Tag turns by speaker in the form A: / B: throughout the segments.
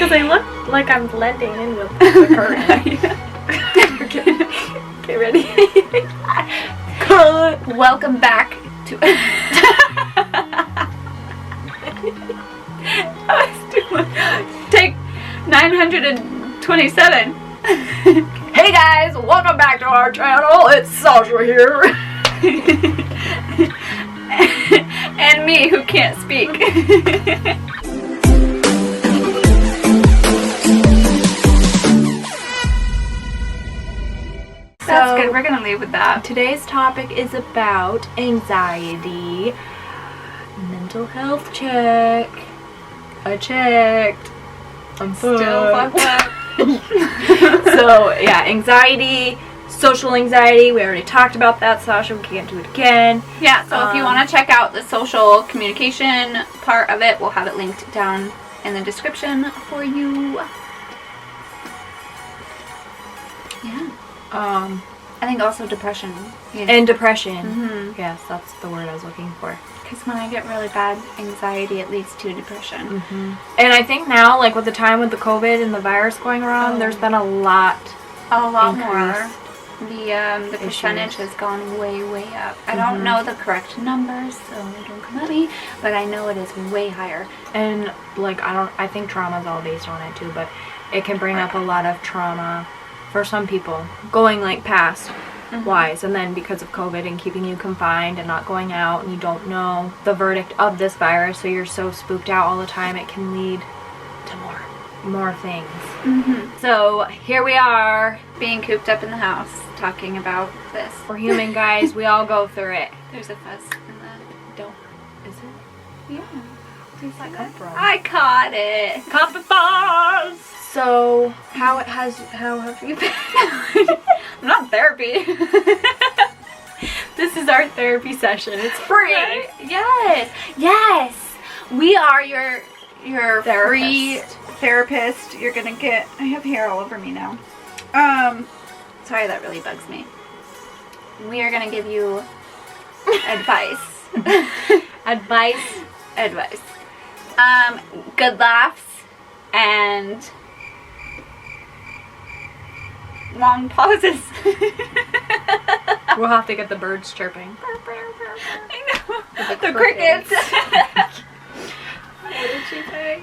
A: Because I look like I'm blending in with the curtain. Okay, ready?
B: Welcome back to... Take 927. Hey guys, welcome back to our channel. It's Sasha here. And me, who can't speak. That's good. We're gonna leave with that.
A: Today's topic is about anxiety. Mental health check. I checked. I'm
B: Still fucked up.
A: So yeah, anxiety, social anxiety. We already talked about that, Sasha. We can't do it again.
B: Yeah. So if you want to check out the social communication part of it, we'll have it linked down in the description for you. Yeah. I think also depression. Yeah.
A: And depression.
B: Mm-hmm.
A: Yes, that's the word I was looking for.
B: Because when I get really bad anxiety, it leads to depression.
A: Mm-hmm. And I think now, like with the time with the COVID and the virus going around, there's been a lot
B: more. The percentage has gone way, way up. I don't know the correct numbers, so don't come at me, but I know it is way higher.
A: And like I think trauma is all based on it too, but it can bring up a lot of trauma for some people going like past wise, and then because of COVID and keeping you confined and not going out, and you don't know the verdict of this virus, so you're so spooked out all the time, it can lead to more things. So here we are,
B: being cooped up in the house, talking about this.
A: We're human, guys. We all go through it.
B: There's a fuzz in the door.
A: Is it?
B: Yeah.
A: Where's that come from?
B: I caught it.
A: Caught the fuzz. So how have you been?
B: I'm not in therapy.
A: This is our therapy session. It's free.
B: Right? Yes. We are your free therapist. You're gonna get. I have hair all over me now. Sorry, that really bugs me. We are gonna give you advice.
A: Advice.
B: Good laughs and long pauses.
A: We'll have to get the birds chirping.
B: I know. The crickets.
A: What did she say?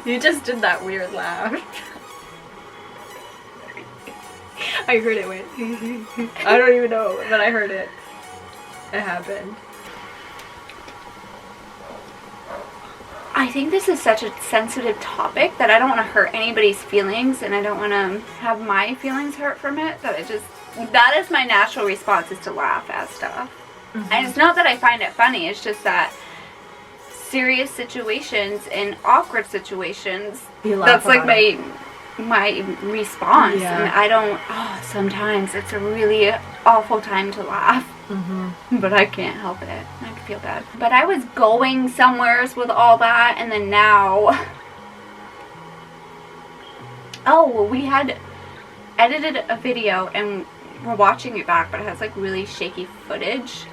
A: You just did that weird laugh. I heard it went. I don't even know, but I heard it. It happened.
B: I think this is such a sensitive topic that I don't want to hurt anybody's feelings, and I don't want to have my feelings hurt from it. That is my natural response, is to laugh at stuff. And it's not that I find it funny, it's just that serious situations and awkward situations, that's like my response.
A: Yeah.
B: And I don't, sometimes it's a really awful time to laugh. But I can't help it. I feel bad. But I was going somewheres with all that, and then now... we had edited a video, and we're watching it back, but it has like really shaky footage.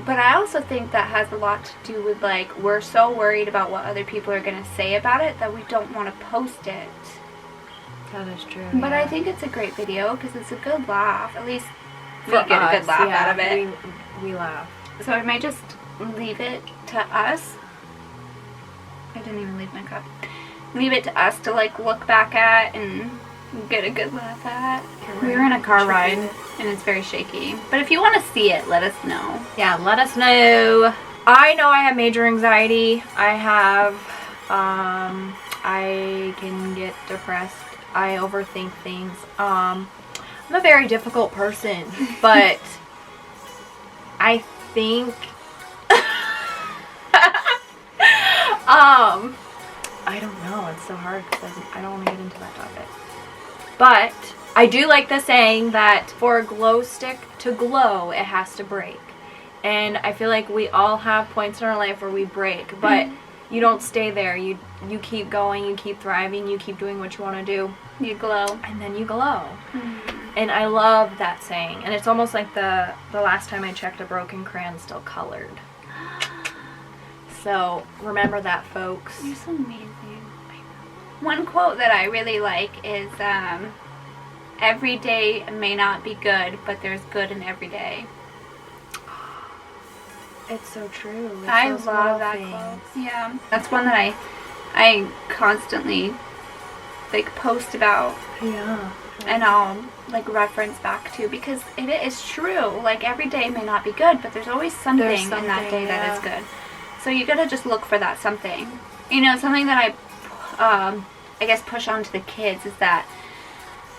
B: But I also think that has a lot to do with, like, we're so worried about what other people are going to say about it that we don't want to post it.
A: That is true.
B: But I think it's a great video because it's a good laugh. At least we get a good laugh out of it.
A: We laugh.
B: So I might just leave it to us. I didn't even leave my cup. Leave it to us to, like, look back at and get a good laugh at. We were in a car ride and it's very shaky. But if you want to see it, let us know.
A: Yeah, let us know. I know I have major anxiety. I can get depressed. I overthink things. I'm a very difficult person, but I think I don't know, it's so hard because I don't want to get into that topic. But I do like the saying that for a glow stick to glow, it has to break. And I feel like we all have points in our life where we break, but you don't stay there. You keep going, you keep thriving, you keep doing what you want to do.
B: You glow.
A: And then you glow. And I love that saying. And it's almost like the last time I checked, a broken crayon still colored. So remember that, folks.
B: You're so amazing. One quote that I really like is, every day may not be good, but there's good in every day.
A: It's so true. It's
B: I
A: those
B: love
A: little
B: that
A: things.
B: quote. Yeah. That's one that I constantly, like, post about.
A: Yeah.
B: And I'll, like, reference back to, because it is true. Like, every day may not be good, but there's always something in that day that is good. So you gotta just look for that something. You know, something that I guess push on to the kids is that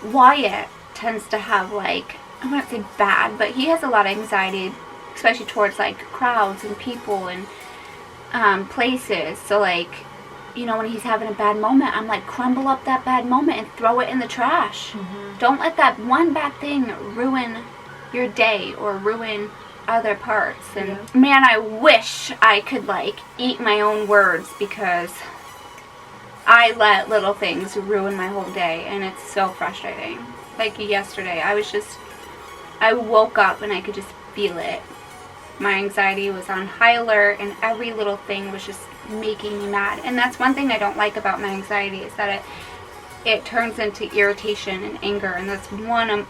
B: Wyatt tends to have, like, I wouldn't say bad, but he has a lot of anxiety, especially towards, like, crowds and people and places. So, like, you know, when he's having a bad moment, I'm like, crumble up that bad moment and throw it in the trash. Mm-hmm. Don't let that one bad thing ruin your day or ruin other parts. And man, I wish I could, like, eat my own words, because I let little things ruin my whole day, and it's so frustrating. Like yesterday, I woke up and I could just feel it. My anxiety was on high alert, and every little thing was just making me mad. And that's one thing I don't like about my anxiety, is that it turns into irritation and anger, and that's one of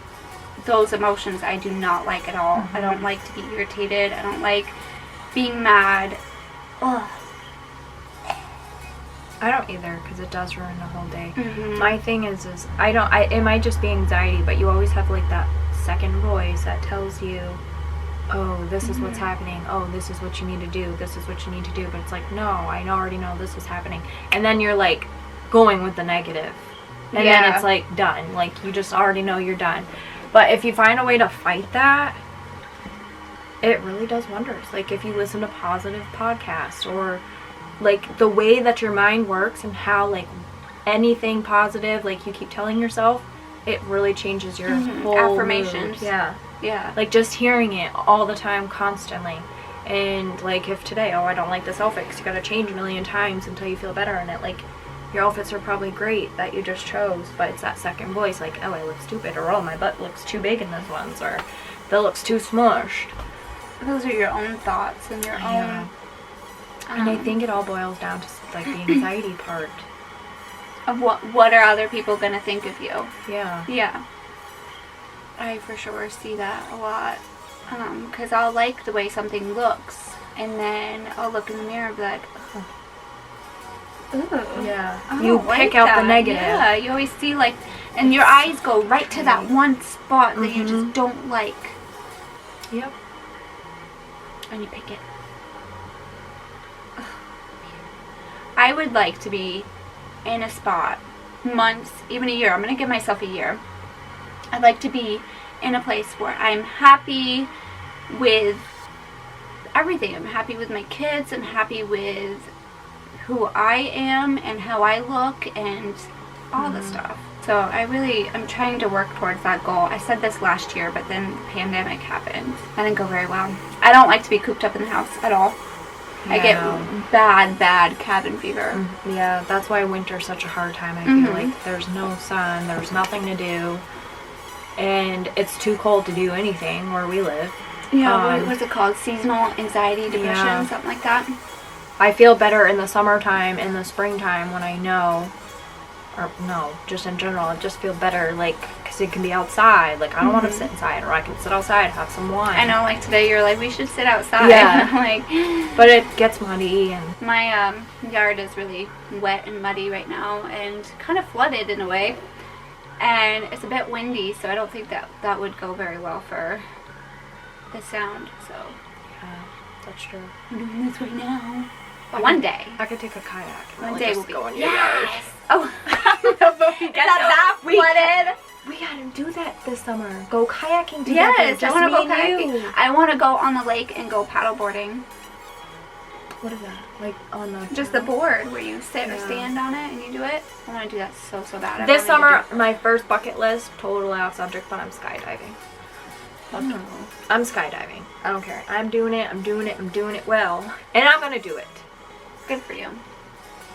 B: those emotions I do not like at all. Mm-hmm. I don't like to be irritated. I don't like being mad. Ugh.
A: I don't either, because it does ruin the whole day.
B: Mm-hmm.
A: My thing is it might just be anxiety, but you always have, like, that second voice that tells you, oh, this is what's happening. Oh, this is what you need to do. This is what you need to do. But it's like, no, I already know this is happening. And then you're, like, going with the negative. And then it's, like, done. Like, you just already know you're done. But if you find a way to fight that, it really does wonders. Like, if you listen to positive podcasts, or, like, the way that your mind works and how, like, anything positive, like, you keep telling yourself, it really changes your whole
B: affirmations.
A: mood.
B: Yeah.
A: Like, just hearing it all the time, constantly. And, like, if today, oh, I don't like this outfit, because you gotta change a million times until you feel better in it. Like, your outfits are probably great that you just chose, but it's that second voice, like, oh, I look stupid, or oh, my butt looks too big in this ones, or that looks too smushed.
B: Those are your own thoughts and your own...
A: And I think it all boils down to, like, the anxiety part.
B: Of what are other people gonna think of you?
A: Yeah.
B: Yeah. I for sure see that a lot. Because I'll like the way something looks, and then I'll look in the mirror and be like, ugh. Ooh.
A: Yeah. You pick out the negative.
B: Yeah, you always see, like, and your eyes go right to that one spot that you just don't like.
A: Yep.
B: And you pick it. I would like to be in a spot, months, even a year. I'm going to give myself a year. I'd like to be in a place where I'm happy with everything. I'm happy with my kids. I'm happy with who I am and how I look and all the stuff. So I'm trying to work towards that goal. I said this last year, but then the pandemic happened. That didn't go very well. I don't like to be cooped up in the house at all. Yeah. I get bad cabin fever.
A: Yeah, that's why winter's such a hard time. I feel like there's no sun, there's nothing to do, and it's too cold to do anything where we live.
B: Yeah, what's it called? Seasonal anxiety, depression, something like that.
A: I feel better in the summertime, in the springtime, when I know, or no, just in general, I just feel better, like, because it can be outside. Like, I don't want to sit inside, or I can sit outside, have some wine.
B: I know, like today you're like, we should sit outside.
A: Yeah.
B: Like,
A: but it gets muddy. And
B: my yard is really wet and muddy right now, and kind of flooded in a way. And it's a bit windy, so I don't think that would go very well for the sound. So
A: yeah, that's true.
B: I'm doing this right now. But one day.
A: I could take a kayak.
B: One day we'll be
A: going. Yes.
B: Oh, that flooded.
A: We gotta do that this summer. Go kayaking together.
B: Yes, I want to go
A: kayaking.
B: I want to go on the lake and go paddleboarding.
A: What is that? Like on the...
B: Just the board where you sit or stand on it and you do it. I want to do that so bad.
A: This summer, my first bucket list, totally off subject, but I'm skydiving. I'm skydiving. I don't care. I'm doing it well. And I'm gonna do it.
B: Good for you.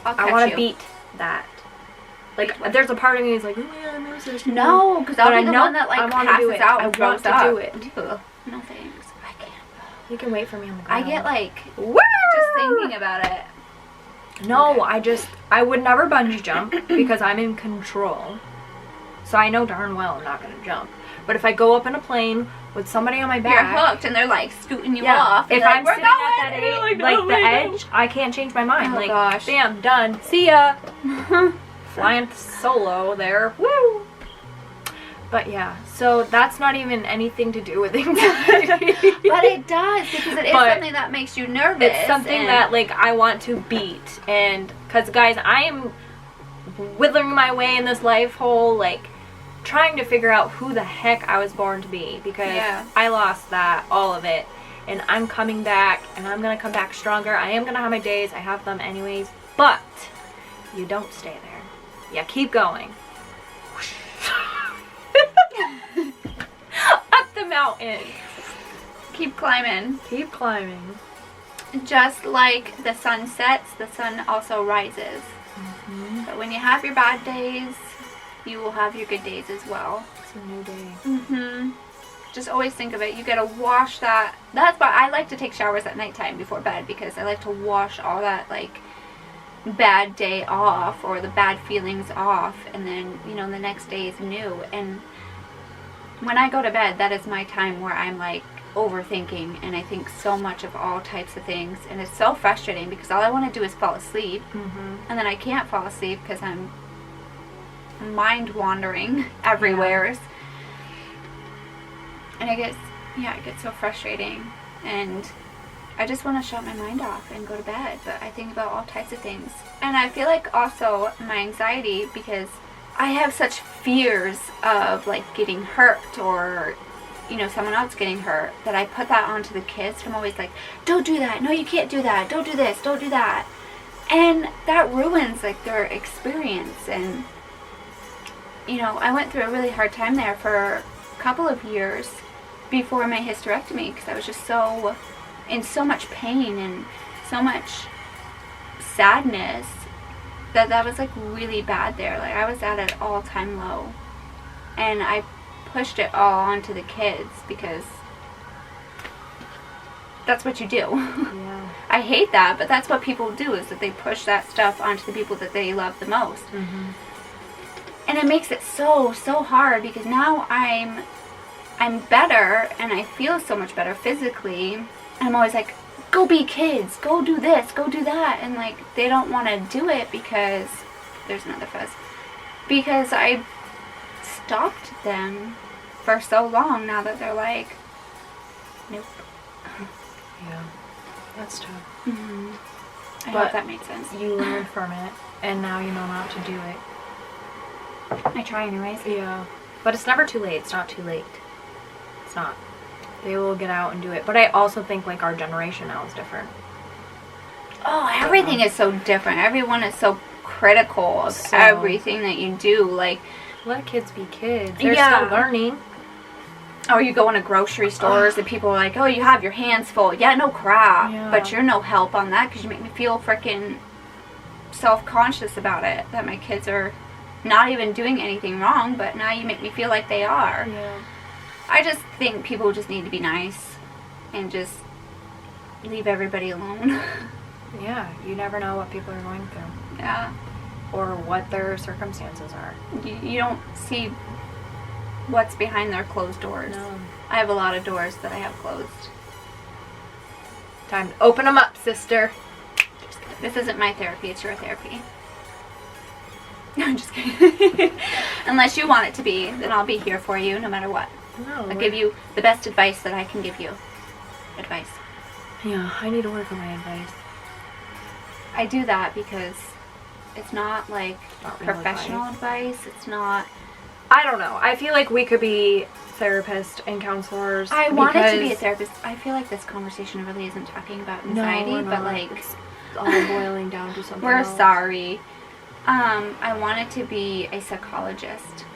A: I want to beat that. Like, there's a part of me that's like, oh yeah, I'm obsessed.
B: No, because I'll be the one that, like, passes out and throws up.
A: I want to do it.
B: Ugh, no thanks. I can't.
A: You can wait for me on the ground.
B: I get, like,
A: woo!
B: just thinking about it.
A: No, okay. I would never bungee jump because I'm in control. So I know darn well I'm not going to jump. But if I go up in a plane with somebody on my back,
B: you're hooked and they're like scooting you off.
A: If I'm sitting at that edge, I can't change my mind.
B: Oh,
A: like,
B: gosh.
A: bam, done. See ya. Flying solo there. Woo! But yeah, so that's not even anything to do with anxiety.
B: But it does, because it is something that makes you nervous.
A: It's something that, like, I want to beat. And, because, guys, I am withering my way in this life hole, like, trying to figure out who the heck I was born to be. Because I lost that, all of it. And I'm coming back, and I'm going to come back stronger. I am going to have my days. I have them anyways. But you don't stay there. Yeah, keep going. Up the mountain.
B: Keep climbing.
A: Keep climbing.
B: Just like the sun sets, the sun also rises.
A: Mm-hmm.
B: So when you have your bad days, you will have your good days as well.
A: It's a new day.
B: Mm-hmm. Just always think of it. You gotta wash that. That's why I like to take showers at nighttime before bed, because I like to wash all that, like, bad day off or the bad feelings off, and then, you know, the next day is new. And when I go to bed, that is my time where I'm, like, overthinking, and I think so much of all types of things, and it's so frustrating because all I want to do is fall asleep.
A: Mm-hmm.
B: And then I can't fall asleep because I'm mind wandering everywhere. And it gets so frustrating, and I just want to shut my mind off and go to bed. But I think about all types of things, and I feel like also my anxiety, because I have such fears of, like, getting hurt or, you know, someone else getting hurt, that I put that onto the kids. I'm always like, don't do that, no, you can't do that, don't do this, don't do that, and that ruins, like, their experience. And, you know, I went through a really hard time there for a couple of years before my hysterectomy, because I was just so in so much pain and so much sadness that was, like, really bad there. Like, I was at an all-time low, and I pushed it all onto the kids because that's what you do.
A: Yeah.
B: I hate that, but that's what people do, is that they push that stuff onto the people that they love the most.
A: Mm-hmm.
B: And it makes it so hard, because now I'm better and I feel so much better physically, and I'm always like, go be kids, go do this, go do that, and, like, they don't want to do it because there's another fuzz, because I stopped them for so long now that they're like, nope.
A: Yeah, that's tough.
B: Mm-hmm. I
A: But
B: hope that makes sense.
A: You learned from it, and now you know not to do it.
B: I try anyways.
A: Yeah. But it's never too late. It's not too late. It's not. They will get out and do it. But I also think, like, our generation now is different.
B: Oh, everything is so different. Everyone is so critical of everything that you do. Like,
A: let kids be kids. They're still learning.
B: Or you go into grocery stores and people are like, oh, you have your hands full. Yeah, no crap.
A: Yeah.
B: But you're no help on that, because you make me feel freaking self-conscious about it. That my kids are not even doing anything wrong, but now you make me feel like they are.
A: Yeah.
B: I just think people just need to be nice and just leave everybody alone.
A: Yeah, you never know what people are going through.
B: Yeah.
A: Or what their circumstances are.
B: You don't see what's behind their closed doors.
A: No.
B: I have a lot of doors that I have closed.
A: Time to open them up, sister.
B: This isn't my therapy, it's your therapy. I'm just kidding. Unless you want it to be, then I'll be here for you no matter what.
A: No.
B: I'll give you the best advice that I can give you. Advice.
A: Yeah, I need to work on my advice.
B: I do that because it's not, like,
A: Not real
B: professional advice. It's not...
A: I don't know. I feel like we could be therapists and counselors.
B: I wanted to be a therapist. I feel like this conversation really isn't talking about anxiety,
A: no,
B: but, like...
A: It's all boiling down to something
B: We're
A: else.
B: sorry. I wanted to be a psychologist.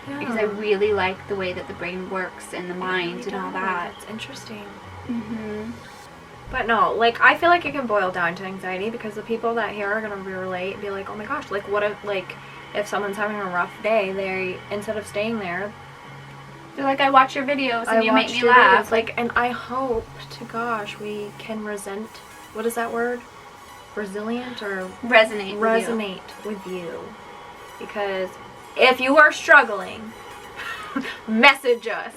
A: Yeah.
B: Because I really like the way that the brain works and the mind and all that.
A: It's interesting.
B: Mm-hmm.
A: But no, like, I feel like it can boil down to anxiety, because the people that here are going to relate and be like, oh my gosh, like, what if, like, if someone's having a rough day, they, instead of staying there,
B: they're like, I watch your videos and you make me laugh.
A: Like, and I hope to gosh we can what is that word? Resilient or
B: resonate
A: with you. Because if you are struggling, message us,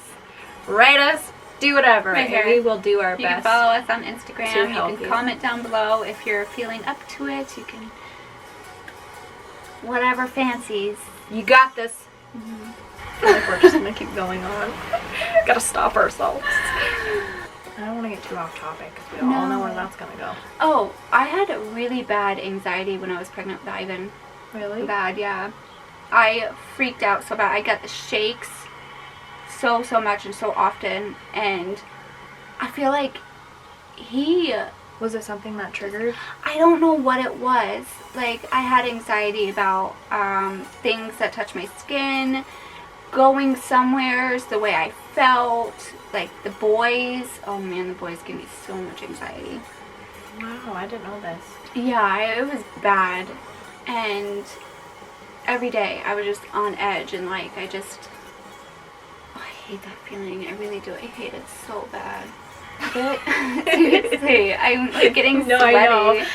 A: write us, do whatever,
B: right,
A: and we will do our best.
B: You can follow us on Instagram.
A: You
B: can comment down below if you're feeling up to it. You can whatever fancies.
A: You got this. I feel like we're just gonna keep going on. Gotta stop ourselves. I don't want to get too off topic because we all know where that's gonna go.
B: Oh, I had really bad anxiety when I was pregnant with Ivan.
A: Really?
B: Bad, yeah. I freaked out so bad. I got the shakes so much and so often, and I feel like
A: was it something that triggered?
B: I don't know what it was. Like, I had anxiety about things that touch my skin, going somewheres, the way I felt, like the boys. Oh man, the boys give me so much anxiety.
A: Wow, I didn't know this.
B: Yeah, it was bad. And every day I was just on edge, and like I hate that feeling. I really do. I hate it so bad. Seriously, I'm like getting sweaty.
A: I know.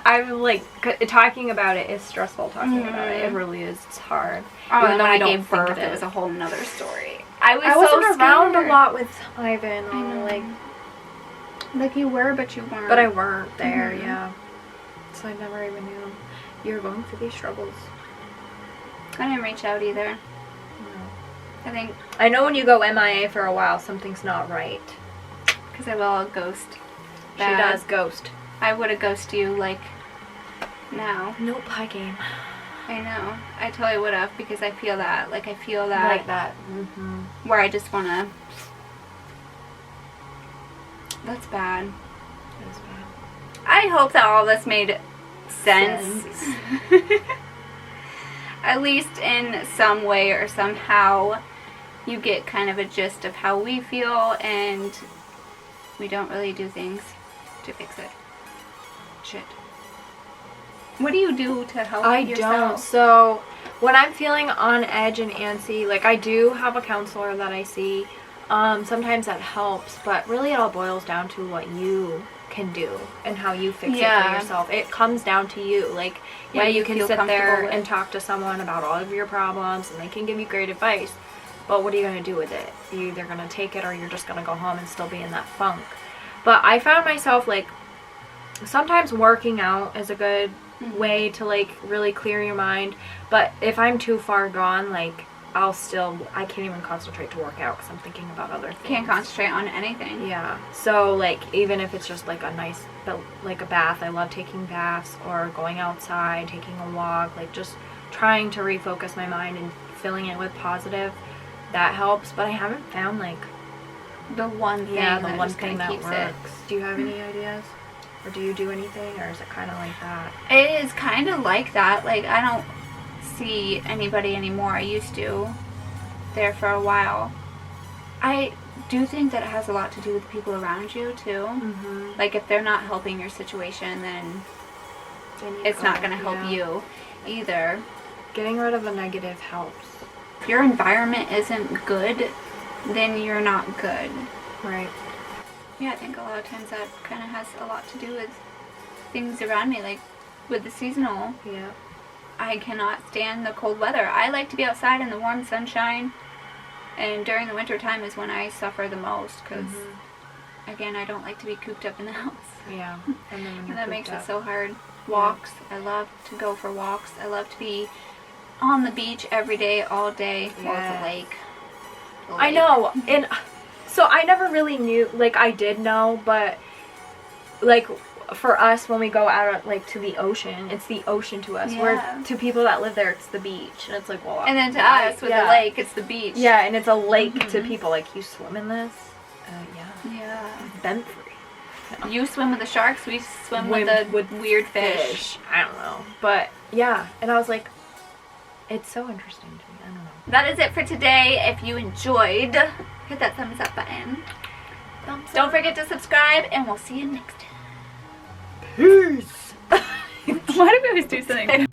A: I'm like talking about it is stressful. Talking about it, it really is. It's hard.
B: Oh,
A: even
B: and
A: though
B: when I
A: don't
B: gave birth,
A: think
B: it was a whole nother story.
A: I
B: wasn't
A: so around a lot with Ivan.
B: I know. Like you were, but you weren't.
A: But I weren't there. Yeah. So I never even knew you were going through these struggles.
B: I didn't reach out either. No.
A: I know when you go MIA for a while, something's not right.
B: Because I will ghost.
A: She does ghost.
B: I would have ghosted you like now.
A: Nope, high game.
B: I know. I totally would have, because I feel that. Like I feel that.
A: Like that.
B: Where I just want to. That's bad.
A: That is bad.
B: I hope that all this made sense. At least in some way or somehow you get kind of a gist of how we feel, and we don't really do things to fix it. Shit. What do you do to help yourself?
A: I don't. So when I'm feeling on edge and antsy, like I do have a counselor that I see. Sometimes that helps, but really it all boils down to what you can do and how you fix it for yourself. It comes down to you. Like, yeah, you can sit there and talk to someone about all of your problems, and they can give you great advice, but what are you going to do with it? You're either going to take it or you're just going to go home and still be in that funk. But I found myself, like, sometimes working out is a good way to, like, really clear your mind, but if I'm too far gone, like, I can't even concentrate to work out because I'm thinking about other things.
B: Can't concentrate on anything.
A: Yeah. So, like, even if it's just, like, a nice, like, a bath. I love taking baths or going outside, taking a walk. Like, just trying to refocus my mind and filling it with positive. That helps. But I haven't found, like,
B: the one thing
A: that works. Do you have any ideas? Or do you do anything? Or is it kind of like that?
B: It is kind of like that. Like, I don't see anybody anymore. I used to there for a while. I do think that it has a lot to do with the people around you too. Like if they're not helping your situation, then it's not going to help you either.
A: Getting rid of the negative helps.
B: If your environment isn't good, then you're not good.
A: Right.
B: Yeah, I think a lot of times that kind of has a lot to do with things around me, like with the seasonal.
A: Yeah.
B: I cannot stand the cold weather. I like to be outside in the warm sunshine, and during the winter time is when I suffer the most because, again, I don't like to be cooped up in the house.
A: Yeah. And
B: that makes it so hard. Walks. I love to go for walks. I love to be on the beach every day, all day. Well, it's a lake.
A: I know. And so I never really knew, like I did know, but like for us when we go out like to the ocean, it's the ocean to us. Where to people that live there, it's the beach. And it's like, well,
B: and then to us with the lake, it's the beach.
A: Yeah, and it's a lake to people. Like, you swim in this?
B: Yeah.
A: Bent free.
B: You swim with the sharks, we swim with weird fish.
A: I don't know. But yeah, and I was like, it's so interesting to me. I don't know.
B: That is it for today. If you enjoyed, hit that thumbs up button. Don't forget to subscribe, and we'll see you next time.
A: Peace.
B: Why do we always do something?